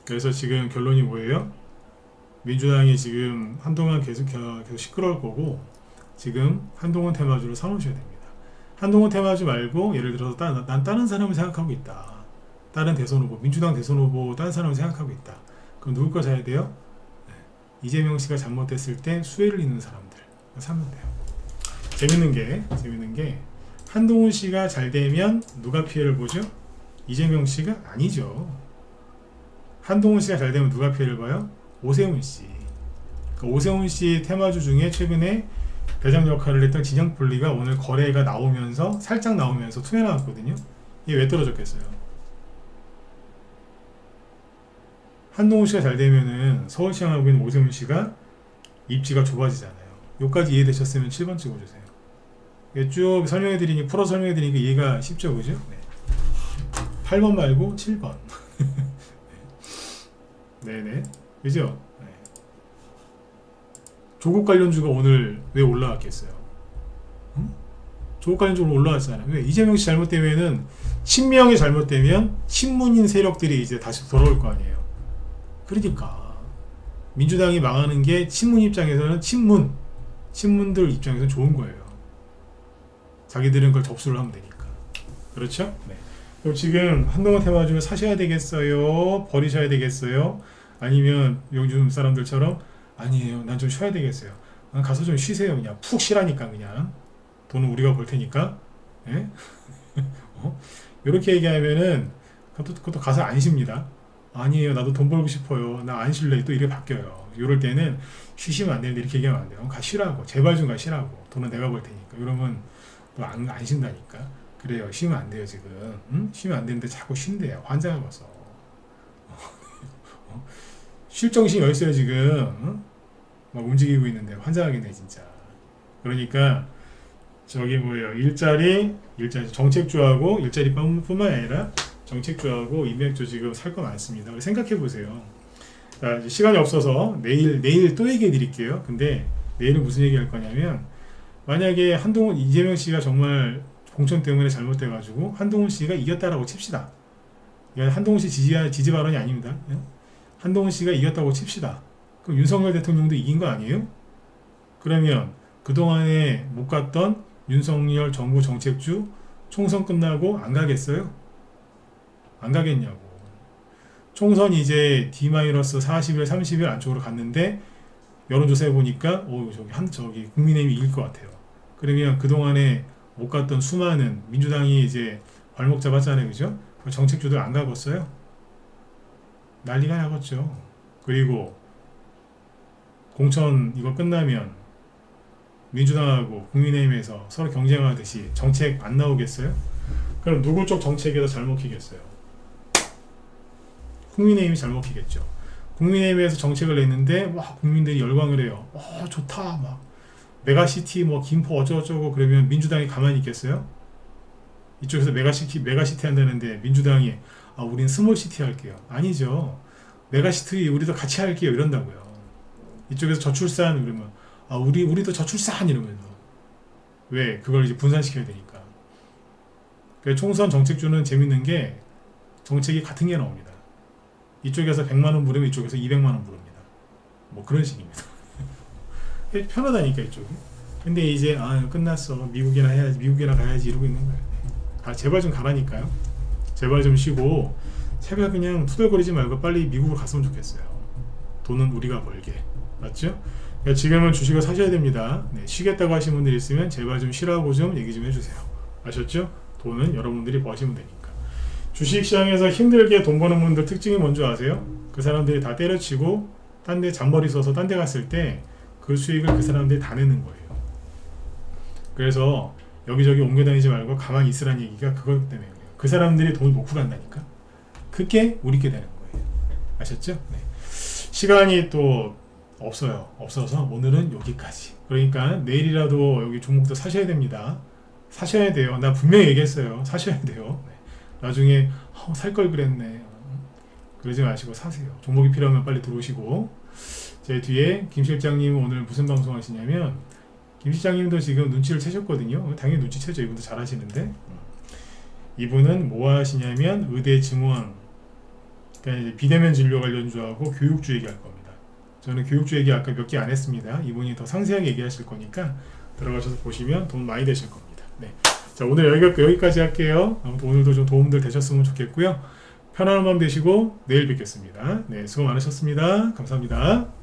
그래서 지금 결론이 뭐예요? 민주당이 지금 한동안 계속 시끄러울 거고, 지금 한동훈 테마주를 사놓으셔야 됩니다. 한동훈 테마주 말고 예를 들어서 난 다른 사람을 생각하고 있다. 다른 대선 후보, 민주당 대선 후보 다른 사람을 생각하고 있다. 그럼 누굴 거 사야 돼요? 네. 이재명 씨가 잘못됐을 때 수혜를 잇는 사람들 사면 돼요. 재밌는 게 한동훈 씨가 잘 되면 누가 피해를 보죠? 이재명 씨가 아니죠. 한동훈 씨가 잘 되면 누가 피해를 봐요? 오세훈 씨. 그러니까 오세훈 씨 테마주 중에 최근에 대장 역할을 했던 진영분리가 오늘 거래가 나오면서 살짝 나오면서 투매 나왔거든요. 이게 왜 떨어졌겠어요? 한동훈 씨가 잘 되면은 서울시장하고 있는 오세훈 씨가 입지가 좁아지잖아요. 여기까지 이해되셨으면 7번 찍어주세요. 쭉 설명해드리니 풀어 설명해드리니까 이해가 쉽죠, 그죠? 네. 8번 말고 7번. 네네, 그죠? 네. 조국 관련주가 오늘 왜 올라왔겠어요? 응? 조국 관련주가 올라왔잖아요. 왜? 이재명 씨 잘못되면은, 친명이 잘못되면 친문인 세력들이 이제 다시 돌아올 거 아니에요. 그러니까 민주당이 망하는 게 친문 입장에서는 친문들 입장에서는 좋은 거예요. 자기들은 그걸 접수를 하면 되니까. 그렇죠? 네. 그럼 지금 한동훈 테마주를 사셔야 되겠어요? 버리셔야 되겠어요? 아니면 요즘 사람들처럼 아니에요, 난 좀 쉬어야 되겠어요, 가서 좀 쉬세요, 그냥 푹 쉬라니까, 그냥 돈은 우리가 벌 테니까. 예? 이렇게 얘기하면은 그것도 가서 안 쉽니다. 아니에요, 나도 돈 벌고 싶어요, 나 안 쉴래, 또 이렇게 바뀌어요. 이럴 때는 쉬시면 안 되는데 이렇게 얘기하면 안 돼요. 가 쉬라고, 제발 좀 가 쉬라고, 돈은 내가 벌 테니까. 이러면 또 안 쉰다니까. 그래요, 쉬면 안 돼요 지금. 응? 쉬면 안 되는데 자꾸 쉰대요, 환장을 봐서. 쉴 정신이 어딨어요 지금. 응? 막 움직이고 있는데 환장하겠네 진짜. 그러니까 저기 뭐예요, 일자리 정책주하고 일자리뿐만 아니라 정책주하고 인맥주 지금 살 거 많습니다. 생각해 보세요. 시간이 없어서 내일 또 얘기해 드릴게요. 근데 내일은 무슨 얘기 할 거냐면, 만약에 한동훈, 이재명 씨가 정말 공천 때문에 잘못돼가지고 한동훈 씨가 이겼다라고 칩시다. 이건 한동훈 씨 지지 발언이 아닙니다. 한동훈 씨가 이겼다고 칩시다. 그럼 윤석열 대통령도 이긴 거 아니에요? 그러면 그동안에 못 갔던 윤석열 정부 정책주 총선 끝나고 안 가겠어요? 안 가겠냐고. 총선 이제 D-40일, 30일 안쪽으로 갔는데 여론조사 해보니까 저기 국민의힘이 이길 것 같아요. 그러면 그동안에 못 갔던 수많은 민주당이 이제 발목 잡았잖아요. 그죠? 정책주들 안 가겠어요? 난리가 나겠죠. 그리고 공천 이거 끝나면 민주당하고 국민의힘에서 서로 경쟁하듯이 정책 안 나오겠어요? 그럼 누구 쪽 정책에서 잘 먹히겠어요? 국민의힘이 잘 먹히겠죠. 국민의힘에서 정책을 냈는데 와 국민들이 열광을 해요. 좋다 막 메가시티 뭐 김포 어쩌고저쩌고 그러면 민주당이 가만히 있겠어요? 이쪽에서 메가시티 한다는데 민주당이 우린 스몰시티 할게요. 아니죠. 메가시티 우리도 같이 할게요 이런다고요. 이쪽에서 저출산 그러면 우리도 저출산 이러면서 왜 그걸 이제 분산시켜야 되니까. 그래서 총선 정책주는 재밌는 게 정책이 같은 게 나옵니다. 이쪽에서 100만원 부르면 이쪽에서 200만원 부릅니다. 뭐 그런 식입니다. 편하다니까 이쪽이. 근데 이제 끝났어 미국이나 해야지 미국이나 가야지 이러고 있는 거예요. 제발 좀 가라니까요. 제발 좀 쉬고 제발 그냥 투덜거리지 말고 빨리 미국으로 갔으면 좋겠어요. 돈은 우리가 벌게. 맞죠? 그러니까 지금은 주식을 사셔야 됩니다. 쉬겠다고 하신 분들 있으면 제발 좀 쉬라고 좀 얘기 좀 해주세요. 아셨죠? 돈은 여러분들이 버시면 되니까. 주식시장에서 힘들게 돈 버는 분들 특징이 뭔지 아세요? 그 사람들이 다 때려치고 딴 데 잔머리 써서 딴 데 갔을 때 그 수익을 그 사람들이 다 내는 거예요. 그래서 여기저기 옮겨다니지 말고 가만히 있으라는 얘기가 그것 때문에 그래요. 그 사람들이 돈을 놓고 간다니까. 그게 우리께 되는 거예요. 아셨죠? 네. 시간이 또 없어서 오늘은 여기까지. 그러니까 내일이라도 여기 종목도 사셔야 됩니다. 사셔야 돼요. 나 분명히 얘기했어요. 사셔야 돼요. 네. 나중에 살 걸 그랬네. 그러지 마시고 사세요. 종목이 필요하면 빨리 들어오시고. 제 뒤에 김 실장님 오늘 무슨 방송 하시냐면 김 실장님도 지금 눈치를 채셨거든요. 당연히 눈치채죠. 이분도 잘 하시는데 이분은 뭐 하시냐면 의대 증원 그러니까 이제 비대면 진료 관련주하고 교육주 얘기할 겁니다. 저는 교육주 얘기 아까 몇 개 안 했습니다. 이분이 더 상세하게 얘기하실 거니까 들어가셔서 보시면 도움 많이 되실 겁니다. 네. 자 오늘 여기까지 할게요. 아무튼 오늘도 좀 도움들 되셨으면 좋겠고요. 편안한 밤 되시고 내일 뵙겠습니다. 네, 수고 많으셨습니다. 감사합니다.